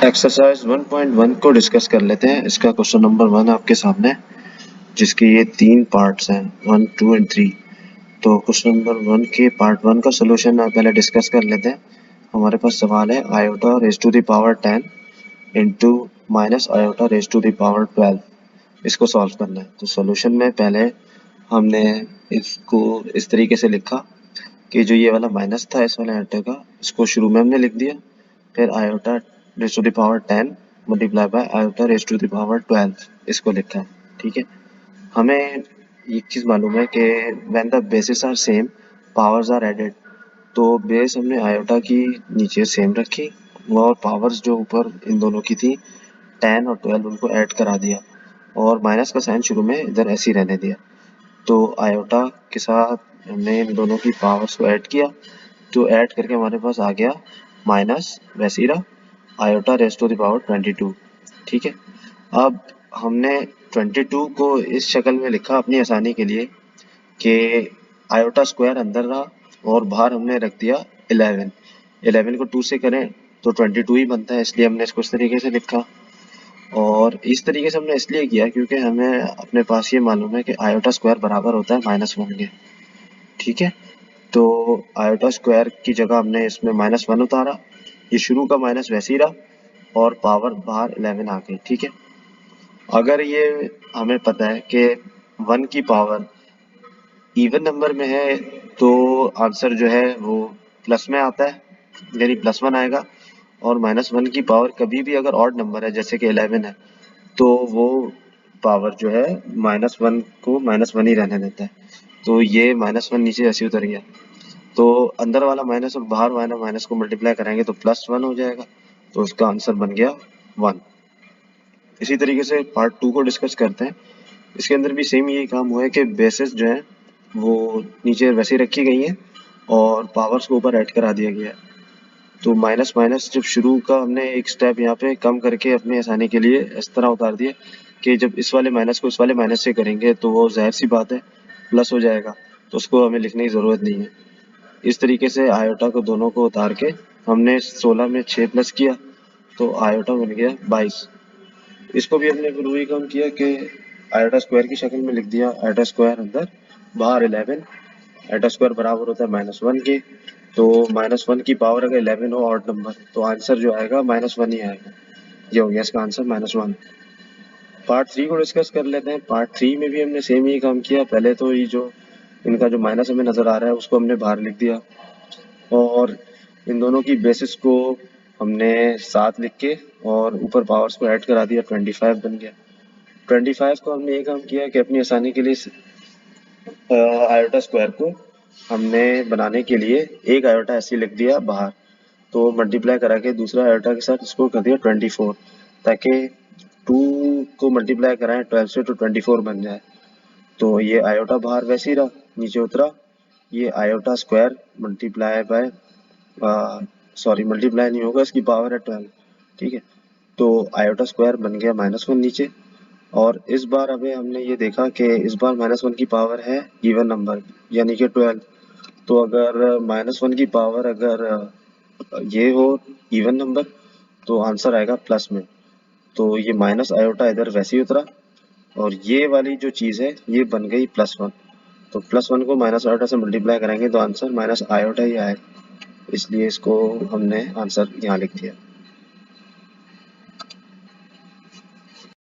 Exercise 1.1 को discuss कर लेते हैं। इसका क्वेश्चन नंबर 1 आपके सामने, जिसके ये 3 पार्ट्स हैं, 1, 2 एंड 3। तो क्वेश्चन नंबर 1 के पार्ट 1 का सोल्यूशन पहले डिस्कस कर लेते हैं। हमारे पास सवाल है iota raise to the power 10 into minus iota raise to the power 12, इसको सॉल्व करना है। तो सोल्यूशन में पहले हमने इसको इस तरीके से लिखा कि जो ये वाला माइनस था इस वाले आयोटा का, इसको शुरू में हमने लिख दिया, फिर iota raise to the power 10 multiply by iota raise to the power 12, इसको लिखा है। ठीक है, हमें एक चीज़ मालूम है कि when the basis are same powers are added. तो बेस हमने आयोटा की नीचे सेम रखी और पावर्स जो ऊपर इन दोनों की थी 10 और 12, उनको ऐड करा दिया और माइनस का साइन शुरू में इधर ऐसे ही रहने दिया। तो आयोटा के साथ हमने इन दोनों की पावर्स को ऐड किया, तो ऐड करके हमारे पास आ गया माइनस वैसे ही रहा iota raise to the power 22। ठीक है, अब हमने 22 को इस शक्ल में लिखा अपनी आसानी के लिए कि आयोटा स्क्वायर अंदर रहा और बाहर हमने रख दिया 11। 11 को 2 से करें तो 22 ही बनता है, इसलिए हमने इसको इस तरीके से लिखा। और इस तरीके से हमने इसलिए किया क्योंकि हमें अपने पास ये मालूम है कि आयोटा स्क्वायर बराबर होता है -1 के। ठीक है, तो आयोटा स्क्वायर की जगह हमने इसमें -1 उतारा, ये शुरू का माइनस वैसे ही रहा और पावर बाहर 11 आ गई। ठीक है, अगर ये हमें पता है कि 1 की पावर इवन नंबर में है तो आंसर जो है वो प्लस में आता है, यानी +1 आएगा। और -1 की पावर कभी भी अगर ऑड नंबर है जैसे कि 11 है तो वो पावर जो है -1 को -1 ही रहने देता है। तो ये -1 नीचे ऐसे उतर गया, तो अंदर वाला माइनस और बाहर वाला माइनस को मल्टीप्लाई कराएंगे तो +1 हो जाएगा, तो उसका आंसर बन गया 1। इसी तरीके से पार्ट 2 को डिस्कस करते हैं। इसके अंदर भी सेम यही काम हुआ है कि बेसिस जो है वो नीचे वैसे ही रखी गई हैं और पावर्स को ऊपर ऐड करा दिया गया है। तो माइनस माइनस जब शुरू का हमने एक स्टेप यहाँ पे कम करके अपनी आसानी के लिए इस तरह उतार दिया कि जब इस वाले माइनस को इस वाले माइनस से करेंगे तो वो जाहिर सी बात है प्लस हो जाएगा, तो उसको हमें लिखने की ज़रूरत नहीं है। इस तरीके से आयोटा को दोनों को उतार के हमने 16 में 6 प्लस किया तो आयोटा बन गया 22। इसको भी हमने फिर वही काम किया कि आयोटा स्क्वायर की शक्ल में लिख दिया, आयोटा स्क्वायर अंदर बाहर 11, आयोटा स्क्वायर बराबर होता है -1 के। तो -1 की पावर अगर 11 हो ऑड नंबर तो आंसर जो आएगा -1 ही आएगा। ये हो गया इसका आंसर -1। पार्ट 3 को डिस्कस कर लेते हैं। पार्ट 3 में भी हमने सेम ही काम किया। पहले तो ये जो इनका जो माइनस हमें नज़र आ रहा है उसको हमने बाहर लिख दिया और इन दोनों की बेसिस को हमने 7 लिख के और ऊपर पावर्स को ऐड करा दिया, 25 बन गया। 25 को हमने ये काम किया कि अपनी आसानी के लिए आयोटा स्क्वायर को हमने बनाने के लिए एक आयोटा ऐसे लिख दिया बाहर, तो मल्टीप्लाई करा के दूसरा आयोटा के साथ इसको कर दिया 24, ताकि 2 को मल्टीप्लाई कराएं 12 से तो 24 बन जाए। तो ये आयोटा बाहर वैसे ही रहा, नीचे उतरा, ये iota square multiply by multiply नहीं होगा, इसकी पावर है 12। ठीक है, तो आयोटा स्क्वायर बन गया -1 नीचे। और इस बार अभी हमने ये देखा कि इस बार -1 की पावर है इवन नंबर यानी कि 12। तो अगर -1 की पावर अगर ये हो इवन नंबर तो आंसर आएगा प्लस में। तो ये माइनस आयोटा इधर वैसे ही उतरा और ये वाली जो चीज़ है ये बन गई +1। तो +1 को माइनस आयोटा से मल्टीप्लाई करेंगे तो आंसर माइनस आयोटा ही आएगा, इसलिए इसको हमने आंसर यहाँ लिख दिया।